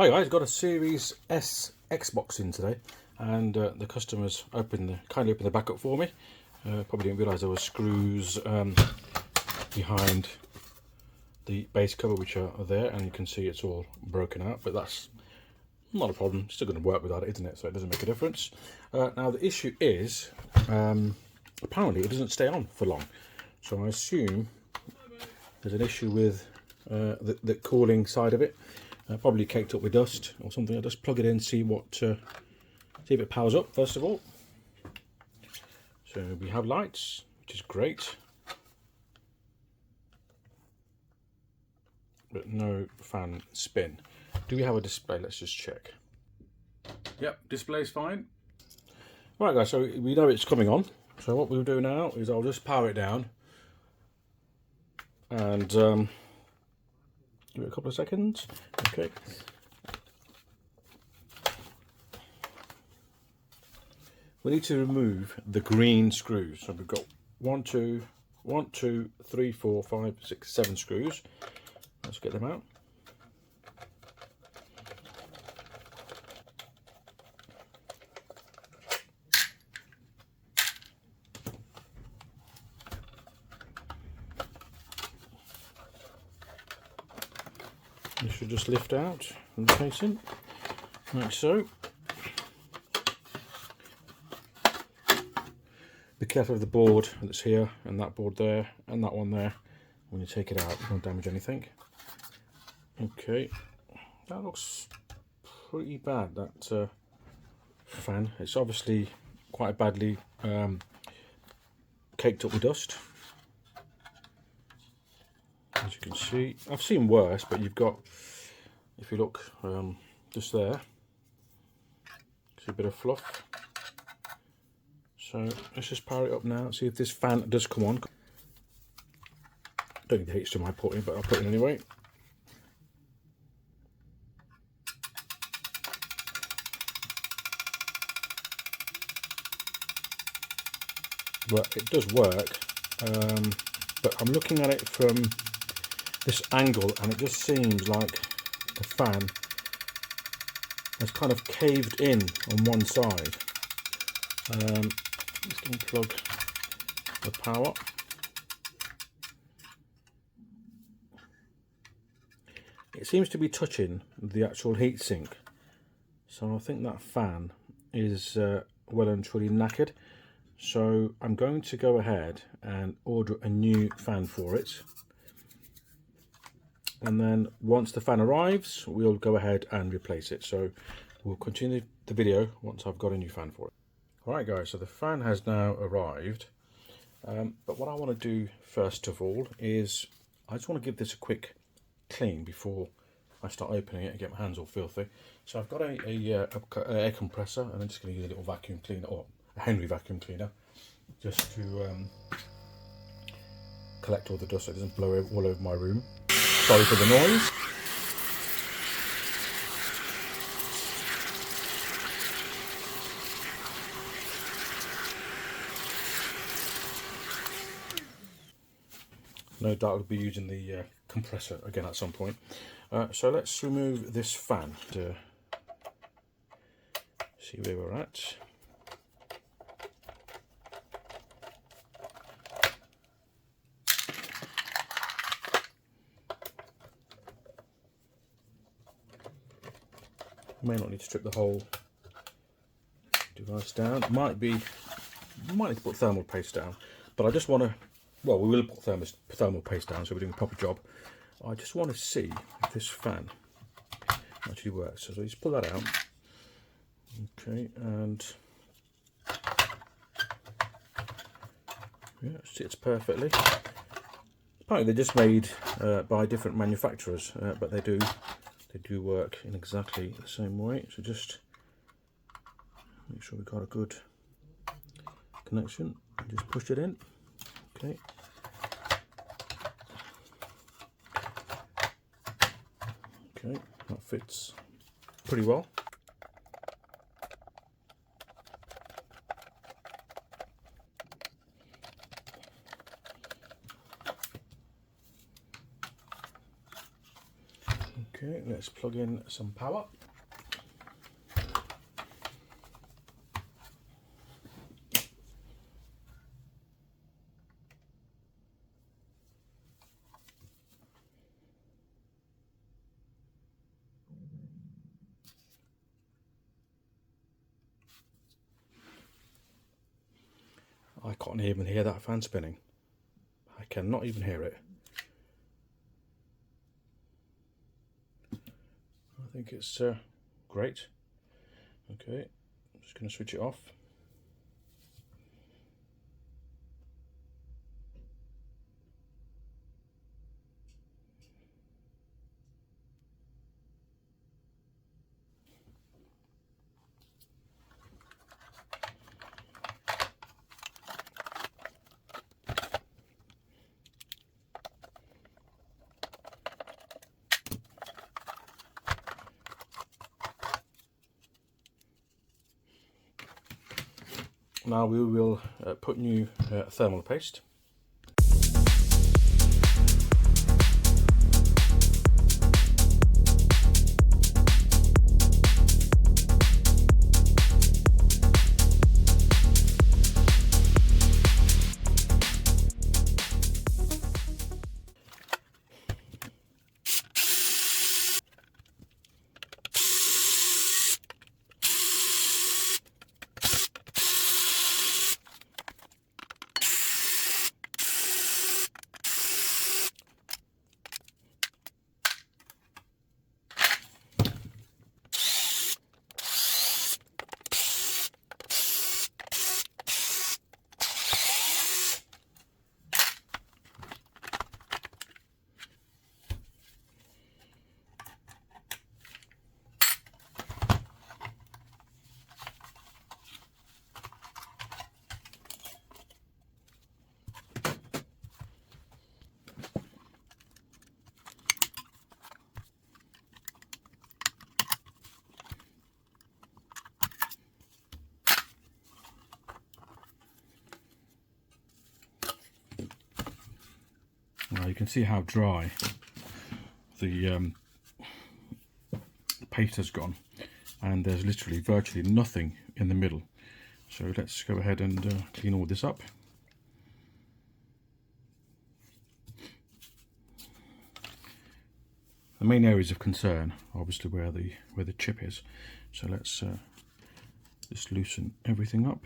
Hi guys, got a Series S Xbox in today, and the customers kindly opened the back up for me. Probably didn't realise there were screws behind the base cover which are there, and you can see it's all broken out, but that's not a problem. It's still going to work without it, isn't it? So it doesn't make a difference. Now the issue is apparently it doesn't stay on for long, so I assume there's an issue with the cooling side of it. Probably caked up with dust or something. I'll just plug it in, see if it powers up first of all. So we have lights, which is great, but no fan spin. Do we have a display? Let's just check. Yep, display's fine. Right guys, so we know it's coming on. So what we'll do now is I'll just power it down and give it a couple of seconds. Okay. We need to remove the green screws. So we've got 1, 2, 3, 4, 5, 6, 7 screws. Let's get them out. This should just lift out from the casing, like so. Be careful of the board that's here, and that board there, and that one there. When you take it out, you don't damage anything. Okay, that looks pretty bad, that fan. It's obviously quite badly caked up with dust. As you can see, I've seen worse, but you've got, if you look just there, see a bit of fluff. So let's just power it up now, see if this fan does come on. Don't need the HDMI put in, but I'll put it in anyway. But it does work, but I'm looking at it from this angle, and it just seems like the fan has kind of caved in on one side. Just unplug the power. It seems to be touching the actual heatsink, so I think that fan is well and truly knackered. So I'm going to go ahead and order a new fan for it. And then once the fan arrives, we'll go ahead and replace it. So we'll continue the video once I've got a new fan for it. Alright guys, so the fan has now arrived. But what I want to do first of all is I just want to give this a quick clean before I start opening it and get my hands all filthy. So I've got a air compressor, and I'm just going to use a little vacuum cleaner, or a Henry vacuum cleaner, just to collect all the dust so it doesn't blow all over my room. Sorry for the noise. No doubt we'll be using the compressor again at some point. So let's remove this fan to see where we're at. May not need to strip the whole device down. Might need to put thermal paste down, but I just want to, well, we will put thermal paste down, so we're doing a proper job. I just want to see if this fan actually works. So just pull that out. Okay, and yeah, it sits perfectly. Apparently they're just made by different manufacturers, but they do work in exactly the same way. So just make sure we've got a good connection. Just push it in. Okay. Okay, that fits pretty well. Okay, let's plug in some power. I can't even hear that fan spinning. I cannot even hear it. I think it's great. Okay, I'm just going to switch it off. Now we will put new thermal paste. Now you can see how dry the paste has gone, and there's literally virtually nothing in the middle. So let's go ahead and clean all this up. The main areas of concern, obviously, where the chip is. So let's just loosen everything up.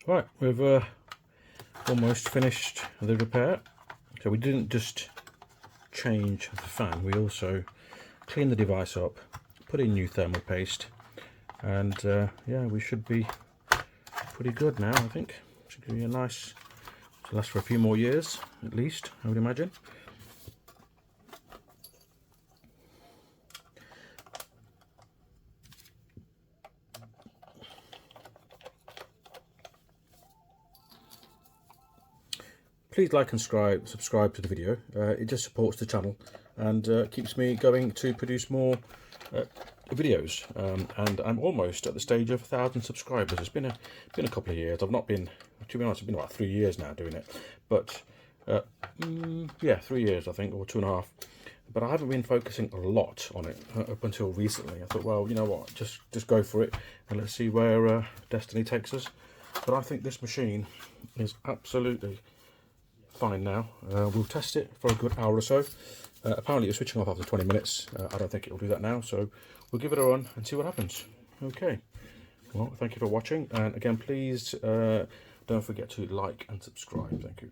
Right, we've almost finished the repair. So we didn't just change the fan, we also cleaned the device up, put in new thermal paste, and yeah, we should be pretty good now. I think should give you a nice, to last for a few more years at least, I would imagine. Please like and subscribe to the video. It just supports the channel and keeps me going to produce more videos. And I'm almost at the stage of 1,000 subscribers. It's been a couple of years. I've not been, to be honest, it's been about 3 years now doing it. But yeah, 3 years I think, or 2.5. But I haven't been focusing a lot on it up until recently. I thought, well, you know what, just go for it and let's see where destiny takes us. But I think this machine is absolutely fine now. We'll test it for a good hour or so. Apparently it's switching off after 20 minutes. I don't think it will do that now, so we'll give it a run and see what happens. Okay, well, thank you for watching, and again, please don't forget to like and subscribe. Thank you.